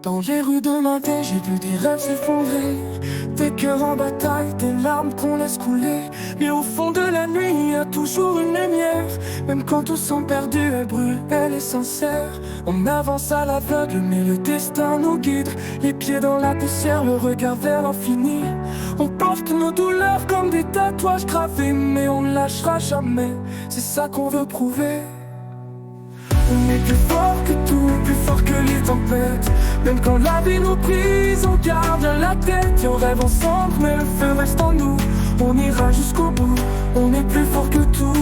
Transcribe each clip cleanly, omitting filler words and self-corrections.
Dans les rues de ma vie, j'ai vu des rêves s'effondrer, des cœurs en bataille, des larmes qu'on laisse couler. Mais au fond de la nuit, il y a toujours une lumière. Même quand tout semble perdu, elle brûle, elle est sincère. On avance à l'aveugle, mais le destin nous guide. Les pieds dans la poussière, le regard vers l'infini. On porte nos douleurs comme des tatouages gravés, mais on ne lâchera jamais, c'est ça qu'on veut prouver. On est plus fort que tout, plus fort que les tempêtes. Même quand la vie nous prise, on garde la tête. Et on rêve ensemble, mais le feu reste en nous. On ira jusqu'au bout, on est plus fort que tout.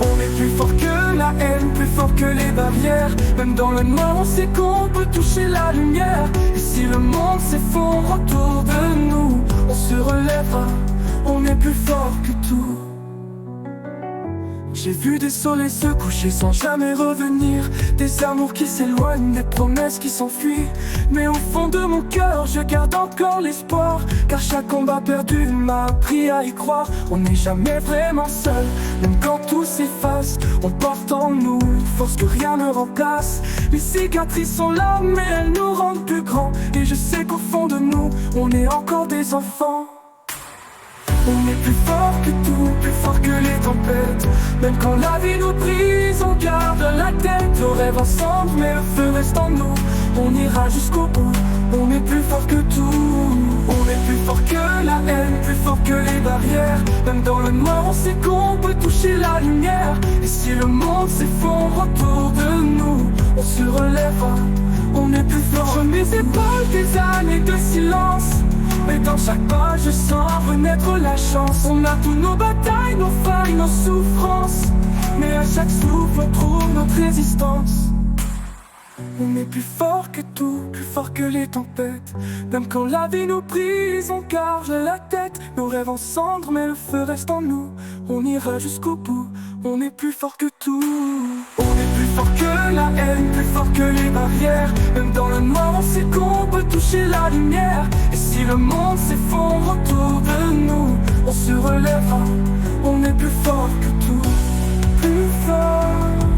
On est plus fort que la haine, plus fort que les barrières. Même dans le noir, on sait qu'on peut toucher la lumière. Et si le monde s'effondre autour de nous, on se relèvera, on est plus fort que tout. J'ai vu des soleils se coucher sans jamais revenir, des amours qui s'éloignent, des promesses qui s'enfuient. Mais au fond de mon cœur, je garde encore l'espoir, car chaque combat perdu m'a appris à y croire. On n'est jamais vraiment seul, même quand tout s'efface. On porte en nous une force que rien ne remplace. Les cicatrices sont là, mais elles nous rendent plus grands. Et je sais qu'au fond de nous, on est encore des enfants. On est plus fort que tout, plus fort que les tempêtes. Même quand la vie nous brise, on garde la tête. On rêve ensemble, mais le feu reste en nous. On ira jusqu'au bout, on est plus fort que tout. On est plus fort que la haine, plus fort que les barrières. Même dans le noir, on sait qu'on peut toucher la lumière. Et si le monde s'effondre autour de nous, on se relèvera, on est plus fort. Sur mes épaules des années de silence, mais dans chaque pas je sens renaître la chance. On a tous nos batailles, nos failles, nos souffrances, mais à chaque souffle on trouve notre résistance. On est plus fort que tout, plus fort que les tempêtes. Même quand la vie nous brise, on garde la tête. Nos rêves en cendres, mais le feu reste en nous. On ira jusqu'au bout, on est plus fort que tout. On est plus fort que la haine, plus fort que les barrières. Même dans le noir, on sait qu'on peut toucher la lumière. Et si le monde s'effondre autour de nous, on se relèvera, on est plus fort que tout. Plus fort.